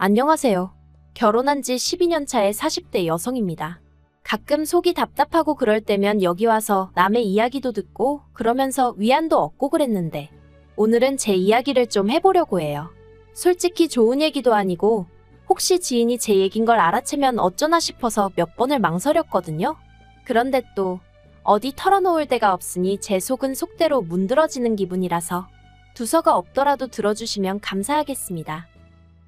안녕하세요. 결혼한 지 12년 차의 40대 여성입니다. 가끔 속이 답답하고 그럴 때면 여기 와서 남의 이야기도 듣고 그러면서 위안도 얻고 그랬는데 오늘은 제 이야기를 좀 해보려고 해요. 솔직히 좋은 얘기도 아니고 혹시 지인이 제 얘긴 걸 알아채면 어쩌나 싶어서 몇 번을 망설였거든요. 그런데 또 어디 털어놓을 데가 없으니 제 속은 속대로 문드러지는 기분이라서 두서가 없더라도 들어주시면 감사하겠습니다.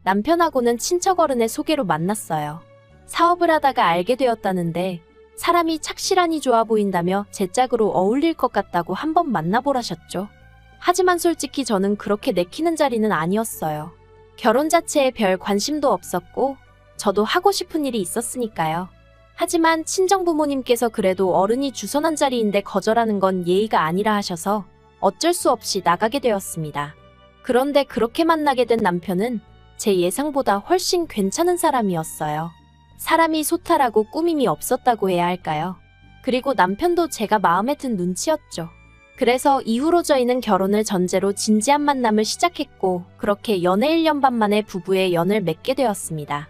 남편하고는 친척 어른의 소개로 만났어요. 사업을 하다가 알게 되었다는데 사람이 착실하니 좋아 보인다며 제 짝으로 어울릴 것 같다고 한번 만나보라셨죠. 하지만 솔직히 저는 그렇게 내키는 자리는 아니었어요. 결혼 자체에 별 관심도 없었고 저도 하고 싶은 일이 있었으니까요. 하지만 친정부모님께서 그래도 어른이 주선한 자리인데 거절하는 건 예의가 아니라 하셔서 어쩔 수 없이 나가게 되었습니다. 그런데 그렇게 만나게 된 남편은 제 예상보다 훨씬 괜찮은 사람이었어요. 사람이 소탈하고 꾸밈이 없었다고 해야 할까요? 그리고 남편도 제가 마음에 든 눈치였죠. 그래서 이후로 저희는 결혼을 전제로 진지한 만남을 시작했고 그렇게 연애 1년 반 만에 부부의 연을 맺게 되었습니다.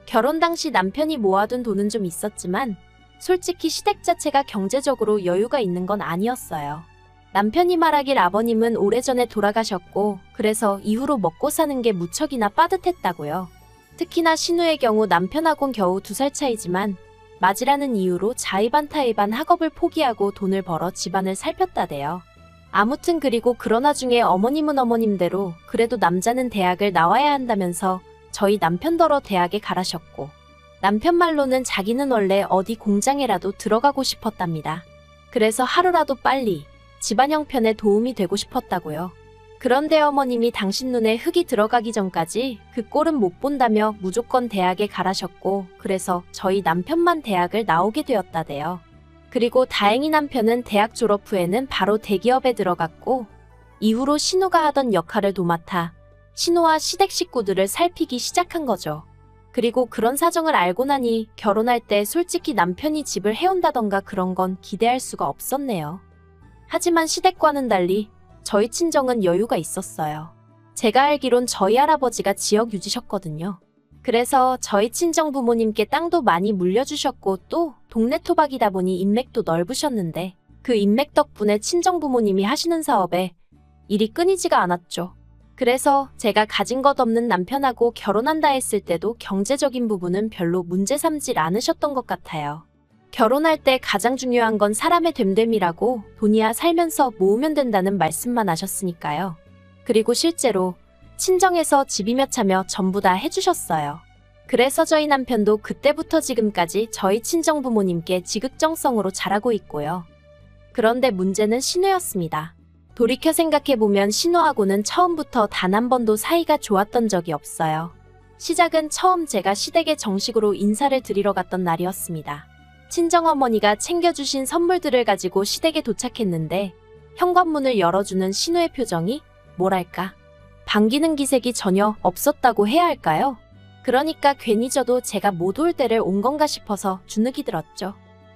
결혼 당시 남편이 모아둔 돈은 좀 있었지만 솔직히 시댁 자체가 경제적으로 여유가 있는 건 아니었어요. 남편이 말하길 아버님은 오래전에 돌아가셨고 그래서 이후로 먹고 사는 게 무척이나 빠듯했다고요. 특히나 신우의 경우 남편하고는 겨우 2살 차이지만 맞이라는 이유로 자의반 타의반 학업을 포기하고 돈을 벌어 집안을 살폈다대요. 아무튼 그리고 그러나 중에 어머님은 어머님대로 그래도 남자는 대학을 나와야 한다면서 저희 남편더러 대학에 가라셨고 남편 말로는 자기는 원래 어디 공장에라도 들어가고 싶었답니다. 그래서 하루라도 빨리 집안 형편에 도움이 되고 싶었다고요. 그런데 어머님이 당신 눈에 흙이 들어가기 전까지 그 꼴은 못 본다며 무조건 대학에 가라셨고 그래서 저희 남편만 대학을 나오게 되었다대요. 그리고 다행히 남편은 대학 졸업 후에는 바로 대기업에 들어갔고 이후로 신우가 하던 역할을 도맡아 신우와 시댁 식구들을 살피기 시작한 거죠. 그리고 그런 사정을 알고 나니 결혼할 때 솔직히 남편이 집을 해온다던가 그런 건 기대할 수가 없었네요. 하지만 시댁과는 달리 저희 친정은 여유가 있었어요. 제가 알기론 저희 할아버지가 지역 유지셨거든요. 그래서 저희 친정 부모님께 땅도 많이 물려주셨고 또 동네 토박이다 보니 인맥도 넓으셨는데 그 인맥 덕분에 친정 부모님이 하시는 사업에 일이 끊이지가 않았죠. 그래서 제가 가진 것 없는 남편하고 결혼한다 했을 때도 경제적인 부분은 별로 문제 삼질 않으셨던 것 같아요. 결혼할 때 가장 중요한 건 사람의 됨됨이라고 돈이야 살면서 모으면 된다는 말씀만 하셨으니까요. 그리고 실제로 친정에서 집이며 차며 전부 다 해주셨어요. 그래서 저희 남편도 그때부터 지금까지 저희 친정 부모님께 지극정성으로 잘하고 있고요. 그런데 문제는 신우였습니다. 돌이켜 생각해보면 신우하고는 처음부터 단 한 번도 사이가 좋았던 적이 없어요. 시작은 처음 제가 시댁에 정식으로 인사를 드리러 갔던 날이었습니다. 친정어머니가 챙겨주신 선물들을 가지고 시댁에 도착했는데 현관문을 열어주는 신우의 표정이 뭐랄까 반기는 기색이 전혀 없었다고 해야 할까요? 그러니까 괜히 저도 제가 못 올 때를 온 건가 싶어서 주눅이 들었죠.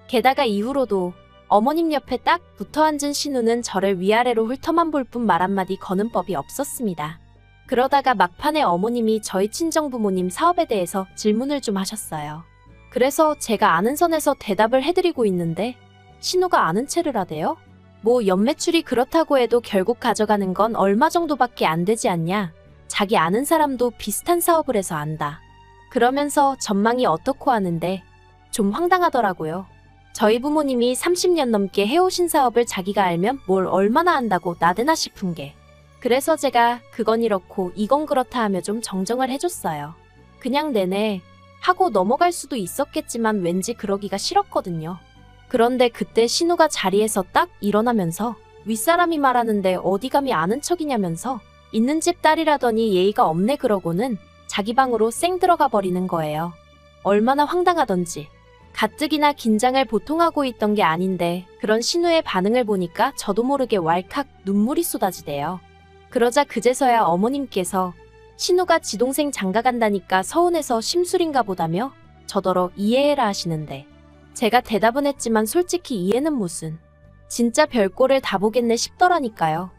게다가 이후로도 어머님 옆에 딱 붙어 앉은 신우는 저를 위아래로 훑어만 볼 뿐 말 한마디 거는 법이 없었습니다. 그러다가 막판에 어머님이 저희 친정부모님 사업에 대해서 질문을 좀 하셨어요. 그래서 제가 아는 선에서 대답을 해드리고 있는데 신우가 아는 체를 하대요? 뭐 연매출이 그렇다고 해도 결국 가져가는 건 얼마 정도밖에 안 되지 않냐? 자기 아는 사람도 비슷한 사업을 해서 안다. 그러면서 전망이 어떻고 하는데 좀 황당하더라고요. 저희 부모님이 30년 넘게 해오신 사업을 자기가 알면 뭘 얼마나 안다고 나대나 싶은 게. 그래서 제가 그건 이렇고 이건 그렇다 하며 좀 정정을 해줬어요. 그냥 내내 하고 넘어갈 수도 있었겠지만 왠지 그러기가 싫었거든요. 그런데 그때 신우가 자리에서 딱 일어나면서 윗사람이 말하는데 어디 감히 아는 척이냐면서 있는 집 딸이라더니 예의가 없네 그러고는 자기 방으로 쌩 들어가 버리는 거예요. 얼마나 황당하던지. 가뜩이나 긴장을 보통 하고 있던 게 아닌데 그런 신우의 반응을 보니까 저도 모르게 왈칵 눈물이 쏟아지대요. 그러자 그제서야 어머님께서 신우가 지 동생 장가 간다니까 서운해서 심술인가 보다며 저더러 이해해라 하시는데 제가 대답은 했지만 솔직히 이해는 무슨 진짜 별꼴을 다 보겠네 싶더라니까요.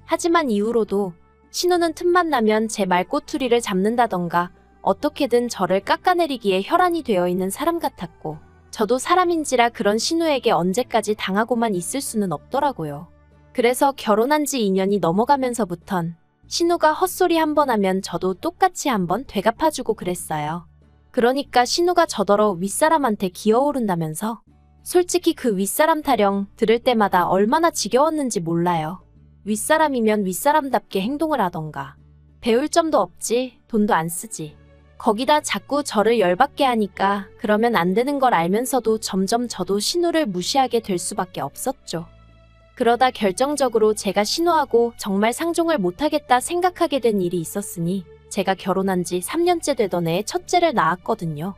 하지만 이후로도 신우는 틈만 나면 제 말꼬투리를 잡는다던가 어떻게든 저를 깎아내리기에 혈안이 되어 있는 사람 같았고, 저도 사람인지라 그런 신우에게 언제까지 당하고만 있을 수는 없더라고요. 그래서 결혼한 지 2년이 넘어가면서부턴 신우가 헛소리 한 번 하면 저도 똑같이 한번 되갚아주고 그랬어요. 그러니까 신우가 저더러 윗사람한테 기어오른다면서. 솔직히 그 윗사람 타령 들을 때마다 얼마나 지겨웠는지 몰라요. 윗사람이면 윗사람답게 행동을 하던가. 배울 점도 없지, 돈도 안 쓰지. 거기다 자꾸 저를 열받게 하니까 그러면 안 되는 걸 알면서도 점점 저도 신우를 무시하게 될 수밖에 없었죠. 그러다 결정적으로 제가 신우하고 정말 상종을 못하겠다 생각하게 된 일이 있었으니 제가 결혼한 지 3년째 되던 해에 첫째를 낳았거든요.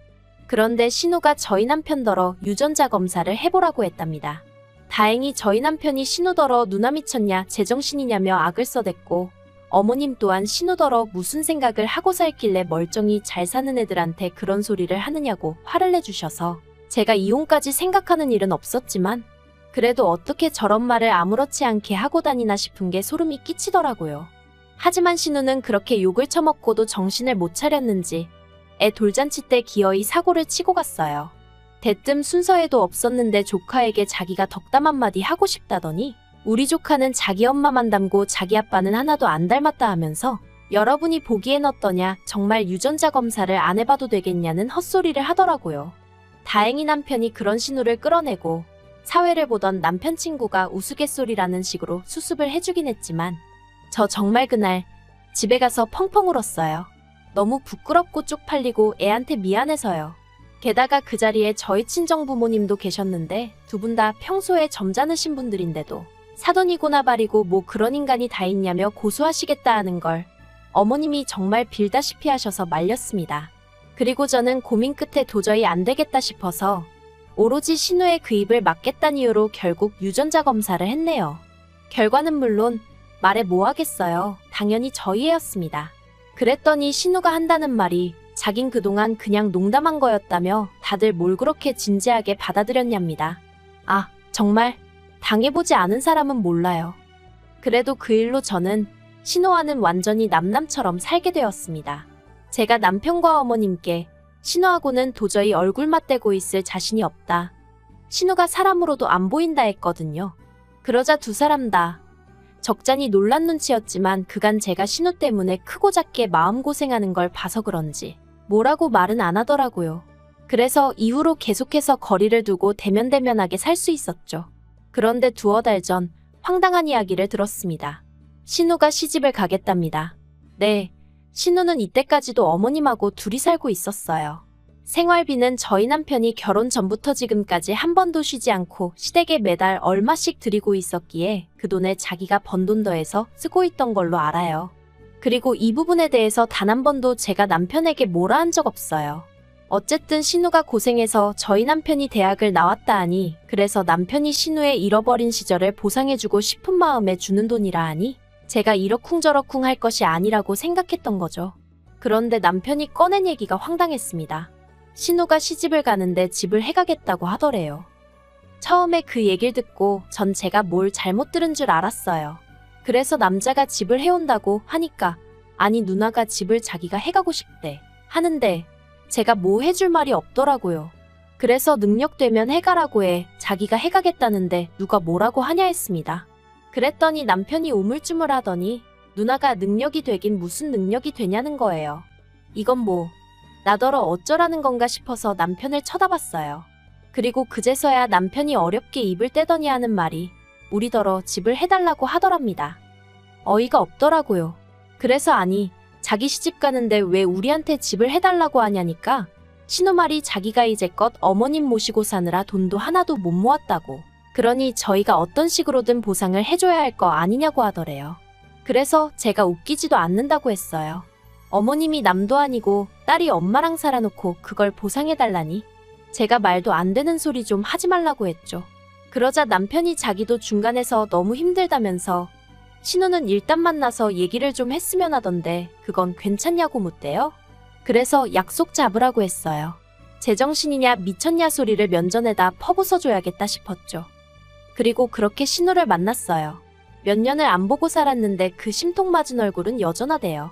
그런데 신우가 저희 남편더러 유전자 검사를 해보라고 했답니다. 다행히 저희 남편이 신우더러 누나 미쳤냐 제정신이냐며 악을 써댔고, 어머님 또한 신우더러 무슨 생각을 하고 살길래 멀쩡히 잘 사는 애들한테 그런 소리를 하느냐고 화를 내주셔서 제가 이혼까지 생각하는 일은 없었지만 그래도 어떻게 저런 말을 아무렇지 않게 하고 다니나 싶은 게 소름이 끼치더라고요. 하지만 신우는 그렇게 욕을 처먹고도 정신을 못 차렸는지 애 돌잔치 때 기어이 사고를 치고 갔어요. 대뜸 순서에도 없었는데 조카에게 자기가 덕담 한마디 하고 싶다더니 우리 조카는 자기 엄마만 닮고 자기 아빠는 하나도 안 닮았다 하면서 여러분이 보기엔 어떠냐, 정말 유전자 검사를 안 해봐도 되겠냐는 헛소리를 하더라고요. 다행히 남편이 그런 신우를 끌어내고 사회를 보던 남편 친구가 우스갯소리라는 식으로 수습을 해주긴 했지만 저 정말 그날 집에 가서 펑펑 울었어요. 너무 부끄럽고 쪽팔리고 애한테 미안해서요. 게다가 그 자리에 저희 친정 부모님도 계셨는데 두 분 다 평소에 점잖으신 분들인데도 사돈이고나 발이고 뭐 그런 인간이 다 있냐며 고소하시겠다 하는 걸 어머님이 정말 빌다시피 하셔서 말렸습니다. 그리고 저는 고민 끝에 도저히 안 되겠다 싶어서 오로지 신우의 그 입을 막겠다는 이유로 결국 유전자 검사를 했네요. 결과는 물론 말해 뭐 하겠어요. 당연히 저희 애였습니다. 그랬더니 신우가 한다는 말이 자긴 그동안 그냥 농담한 거였다며 다들 뭘 그렇게 진지하게 받아들였냐입니다. 아, 정말 당해보지 않은 사람은 몰라요. 그래도 그 일로 저는 신우와는 완전히 남남처럼 살게 되었습니다. 제가 남편과 어머님께 신우하고는 도저히 얼굴 맞대고 있을 자신이 없다. 신우가 사람으로도 안 보인다 했거든요. 그러자 두 사람 다 적잖이 놀란 눈치였지만 그간 제가 신우 때문에 크고 작게 마음고생하는 걸 봐서 그런지 뭐라고 말은 안 하더라고요. 그래서 이후로 계속해서 거리를 두고 대면대면하게 살 수 있었죠. 그런데 두어 달 전 황당한 이야기를 들었습니다. 신우가 시집을 가겠답니다. 네, 신우는 이때까지도 어머님하고 둘이 살고 있었어요. 생활비는 저희 남편이 결혼 전부터 지금까지 한 번도 쉬지 않고 시댁에 매달 얼마씩 드리고 있었기에 그 돈에 자기가 번 돈 더해서 쓰고 있던 걸로 알아요. 그리고 이 부분에 대해서 단 한 번도 제가 남편에게 뭐라 한 적 없어요. 어쨌든 신우가 고생해서 저희 남편이 대학을 나왔다 하니 그래서 남편이 신우의 잃어버린 시절을 보상해주고 싶은 마음에 주는 돈이라 하니 제가 이러쿵저러쿵 할 것이 아니라고 생각했던 거죠. 그런데 남편이 꺼낸 얘기가 황당했습니다. 신우가 시집을 가는데 집을 해가겠다고 하더래요. 처음에 그 얘기를 듣고 전 제가 뭘 잘못 들은 줄 알았어요. 그래서 남자가 집을 해온다고 하니까 아니 누나가 집을 자기가 해가고 싶대 하는데 제가 뭐 해줄 말이 없더라고요. 그래서 능력되면 해가라고 해 자기가 해가겠다는데 누가 뭐라고 하냐 했습니다. 그랬더니 남편이 우물쭈물하더니 누나가 능력이 되긴 무슨 능력이 되냐는 거예요. 이건 뭐 나더러 어쩌라는 건가 싶어서 남편을 쳐다봤어요. 그리고 그제서야 남편이 어렵게 입을 떼더니 하는 말이 우리더러 집을 해달라고 하더랍니다. 어이가 없더라고요. 그래서 아니 자기 시집 가는데 왜 우리한테 집을 해달라고 하냐니까 신우 말이 자기가 이제껏 어머님 모시고 사느라 돈도 하나도 못 모았다고 그러니 저희가 어떤 식으로든 보상을 해줘야 할 거 아니냐고 하더래요. 그래서 제가 웃기지도 않는다고 했어요. 어머님이 남도 아니고 딸이 엄마랑 살아놓고 그걸 보상해달라니 제가 말도 안 되는 소리 좀 하지 말라고 했죠. 그러자 남편이 자기도 중간에서 너무 힘들다면서 신우는 일단 만나서 얘기를 좀 했으면 하던데 그건 괜찮냐고 묻대요. 그래서 약속 잡으라고 했어요. 제정신이냐 미쳤냐 소리를 면전에다 퍼부숴줘야겠다 싶었죠. 그리고 그렇게 신우를 만났어요. 몇 년을 안 보고 살았는데 그 심통맞은 얼굴은 여전하대요.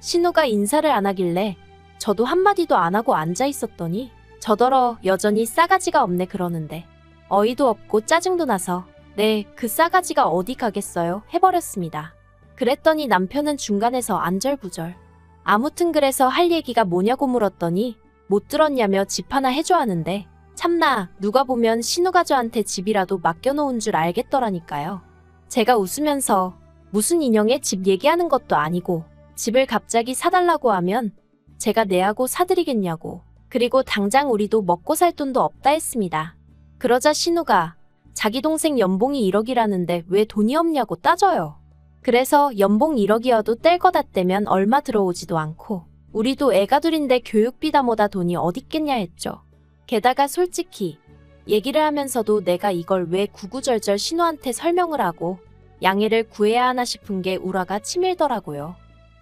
신우가 인사를 안 하길래 저도 한마디도 안 하고 앉아 있었더니 저더러 여전히 싸가지가 없네 그러는데 어이도 없고 짜증도 나서 네, 그 싸가지가 어디 가겠어요 해버렸습니다. 그랬더니 남편은 중간에서 안절부절 아무튼 그래서 할 얘기가 뭐냐고 물었더니 못 들었냐며 집 하나 해줘 하는데 참나 누가 보면 신우가 저한테 집이라도 맡겨놓은 줄 알겠더라니까요. 제가 웃으면서 무슨 인형의 집 얘기하는 것도 아니고 집을 갑자기 사달라고 하면 제가 내하고 사드리겠냐고 그리고 당장 우리도 먹고 살 돈도 없다 했습니다. 그러자 신우가 자기 동생 연봉이 1억이라는데 왜 돈이 없냐고 따져요. 그래서 연봉 1억이어도 뗄 거다 떼면 얼마 들어오지도 않고 우리도 애가 둘인데 교육비다 뭐다 돈이 어딨겠냐 했죠. 게다가 솔직히 얘기를 하면서도 내가 이걸 왜 구구절절 신우한테 설명을 하고 양해를 구해야 하나 싶은 게 우라가 치밀더라고요.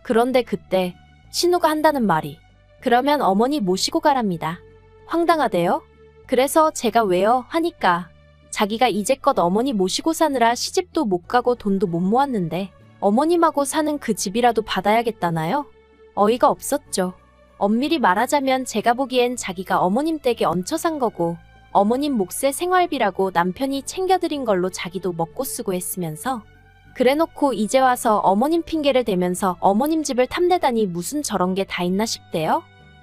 그런데 그때 신우가 한다는 말이 그러면 어머니 모시고 가랍니다. 황당하대요. 그래서 제가 왜요? 하니까 자기가 이제껏 어머니 모시고 사느라 시집도 못 가고 돈도 못 모았는데 어머님하고 사는 그 집이라도 받아야겠다나요? 어이가 없었죠. 엄밀히 말하자면 제가 보기엔 자기가 어머님 댁에 얹혀 산 거고 어머님 몫의 생활비라고 남편이 챙겨드린 걸로 자기도 먹고 쓰고 했으면서 그래놓고 이제 와서 어머님 핑계를 대면서 어머님 집을 탐내다니 무슨 저런 게 다 있나 싶대요.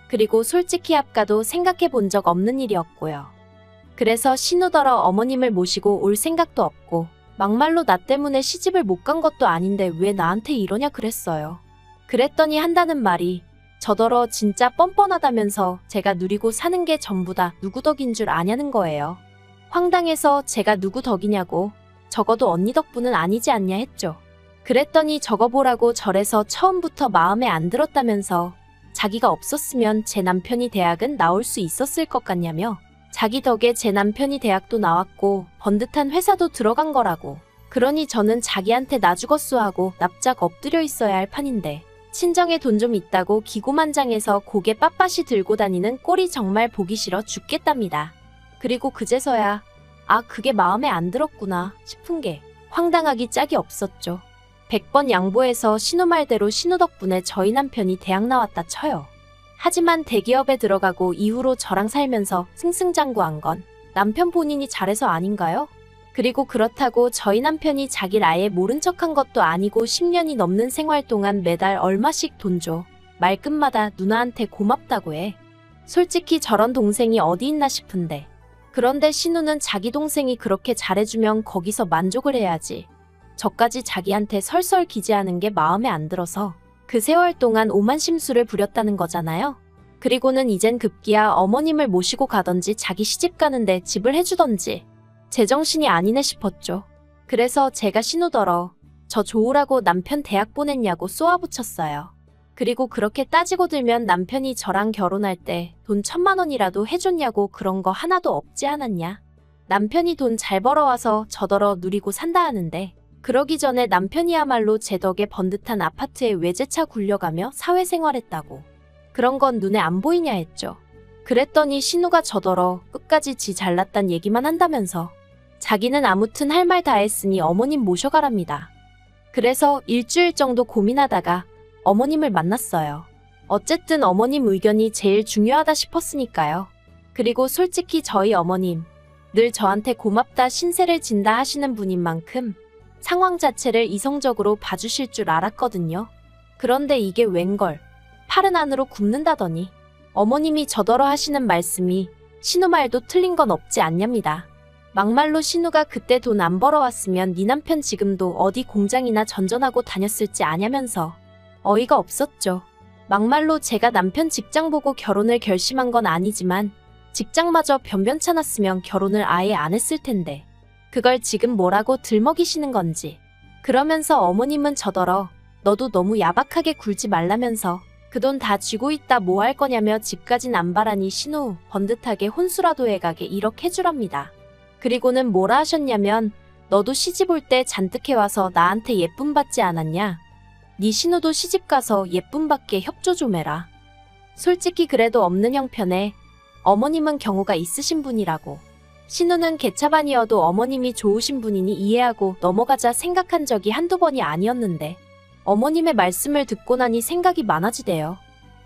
그리고 솔직히 아까도 생각해 본 적 없는 일이었고요. 그래서 신우더러 어머님을 모시고 올 생각도 없고 막말로 나 때문에 시집을 못 간 것도 아닌데 왜 나한테 이러냐 그랬어요. 그랬더니 한다는 말이 저더러 진짜 뻔뻔하다면서 제가 누리고 사는 게 전부 다 누구 덕인 줄 아냐는 거예요. 황당해서 제가 누구 덕이냐고 적어도 언니 덕분은 아니지 않냐 했죠. 그랬더니 적어보라고 절에서 처음부터 마음에 안 들었다면서 자기가 없었으면 제 남편이 대학은 나올 수 있었을 것 같냐며 자기 덕에 제 남편이 대학도 나왔고 번듯한 회사도 들어간 거라고 그러니 저는 자기한테 나 죽었수 하고 납작 엎드려 있어야 할 판인데 친정에 돈 좀 있다고 기고만장해서 고개 빳빳이 들고 다니는 꼴이 정말 보기 싫어 죽겠답니다. 그리고 그제서야 아 그게 마음에 안 들었구나 싶은 게 황당하기 짝이 없었죠. 100번 양보해서 신우 말대로 신우 덕분에 저희 남편이 대학 나왔다 쳐요. 하지만 대기업에 들어가고 이후로 저랑 살면서 승승장구한 건 남편 본인이 잘해서 아닌가요? 그리고 그렇다고 저희 남편이 자기를 아예 모른 척한 것도 아니고 10년이 넘는 생활 동안 매달 얼마씩 돈 줘. 말끝마다 누나한테 고맙다고 해. 솔직히 저런 동생이 어디 있나 싶은데. 그런데 신우는 자기 동생이 그렇게 잘해주면 거기서 만족을 해야지. 저까지 자기한테 설설 기재하는 게 마음에 안 들어서 그 세월 동안 오만 심수를 부렸다는 거잖아요. 그리고는 이젠 급기야 어머님을 모시고 가던지 자기 시집 가는데 집을 해주던지 제정신이 아니네 싶었죠. 그래서 제가 신우더러 저 좋으라고 남편 대학 보냈냐고 쏘아붙였어요. 그리고 그렇게 따지고 들면 남편이 저랑 결혼할 때 돈 1000만 원이라도 해줬냐고 그런 거 하나도 없지 않았냐. 남편이 돈 잘 벌어와서 저더러 누리고 산다 하는데 그러기 전에 남편이야말로 제 덕에 번듯한 아파트에 외제차 굴려가며 사회생활했다고. 그런 건 눈에 안 보이냐 했죠. 그랬더니 신우가 저더러 끝까지 지 잘났단 얘기만 한다면서 자기는 아무튼 할 말 다 했으니 어머님 모셔가랍니다. 그래서 일주일 정도 고민하다가 어머님을 만났어요. 어쨌든 어머님 의견이 제일 중요하다 싶었으니까요. 그리고 솔직히 저희 어머님 늘 저한테 고맙다 신세를 진다 하시는 분인 만큼 상황 자체를 이성적으로 봐주실 줄 알았거든요. 그런데 이게 웬걸 팔은 안으로 굽는다더니 어머님이 저더러 하시는 말씀이 신우 말도 틀린 건 없지 않냐입니다. 막말로 신우가 그때 돈 안 벌어왔으면 네 남편 지금도 어디 공장이나 전전하고 다녔을지 아냐면서 어이가 없었죠. 막말로 제가 남편 직장 보고 결혼을 결심한 건 아니지만 직장마저 변변찮았으면 결혼을 아예 안 했을 텐데 그걸 지금 뭐라고 들먹이시는 건지. 그러면서 어머님은 저더러 너도 너무 야박하게 굴지 말라면서 그 돈 다 쥐고 있다 뭐 할 거냐며 집까진 안 바라니 신우 번듯하게 혼수라도 해가게 1억 해주랍니다. 그리고는 뭐라 하셨냐면 너도 시집 올 때 잔뜩 해와서 나한테 예쁨 받지 않았냐. 네 신우도 시집 가서 예쁨 받게 협조 좀 해라. 솔직히 그래도 없는 형편에 어머님은 경우가 있으신 분이라고. 신우는 개차반이어도 어머님이 좋으신 분이니 이해하고 넘어가자 생각한 적이 한두 번이 아니었는데 어머님의 말씀을 듣고 나니 생각이 많아지대요.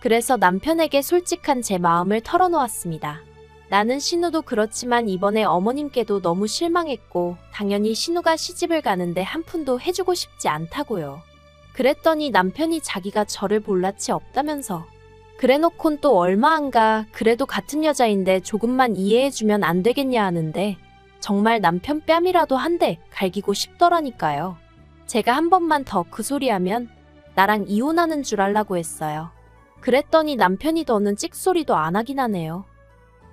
그래서 남편에게 솔직한 제 마음을 털어놓았습니다. 나는 신우도 그렇지만 이번에 어머님께도 너무 실망했고 당연히 신우가 시집을 가는데 한 푼도 해주고 싶지 않다고요. 그랬더니 남편이 자기가 저를 볼 낯이 없다면서 그래놓곤 또 얼마 안 가 그래도 같은 여자인데 조금만 이해해주면 안 되겠냐 하는데 정말 남편 뺨이라도 한 대 갈기고 싶더라니까요. 제가 한 번만 더 그 소리하면 나랑 이혼하는 줄 알라고 했어요. 그랬더니 남편이 더는 찍소리도 안 하긴 하네요.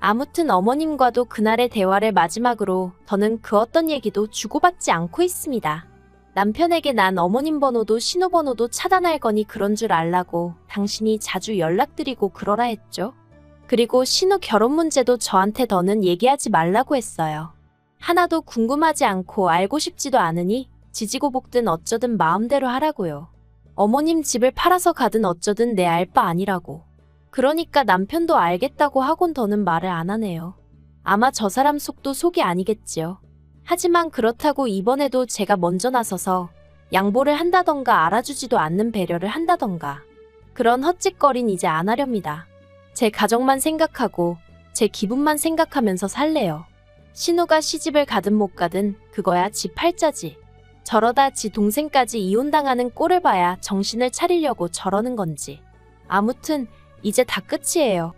아무튼 어머님과도 그날의 대화를 마지막으로 더는 그 어떤 얘기도 주고받지 않고 있습니다. 남편에게 난 어머님 번호도 신호 번호도 차단할 거니 그런 줄 알라고 당신이 자주 연락드리고 그러라 했죠. 그리고 신우 결혼 문제도 저한테 더는 얘기하지 말라고 했어요. 하나도 궁금하지 않고 알고 싶지도 않으니 지지고 볶든 어쩌든 마음대로 하라고요. 어머님 집을 팔아서 가든 어쩌든 내 알 바 아니라고. 그러니까 남편도 알겠다고 하곤 더는 말을 안 하네요. 아마 저 사람 속도 속이 아니겠지요. 하지만 그렇다고 이번에도 제가 먼저 나서서 양보를 한다던가 알아주지도 않는 배려를 한다던가 그런 헛짓거린 이제 안 하렵니다. 제 가정만 생각하고 제 기분만 생각하면서 살래요. 신우가 시집을 가든 못 가든 그거야 지 팔자지. 저러다 지 동생까지 이혼당하는 꼴을 봐야 정신을 차리려고 저러는 건지. 아무튼 이제 다 끝이에요.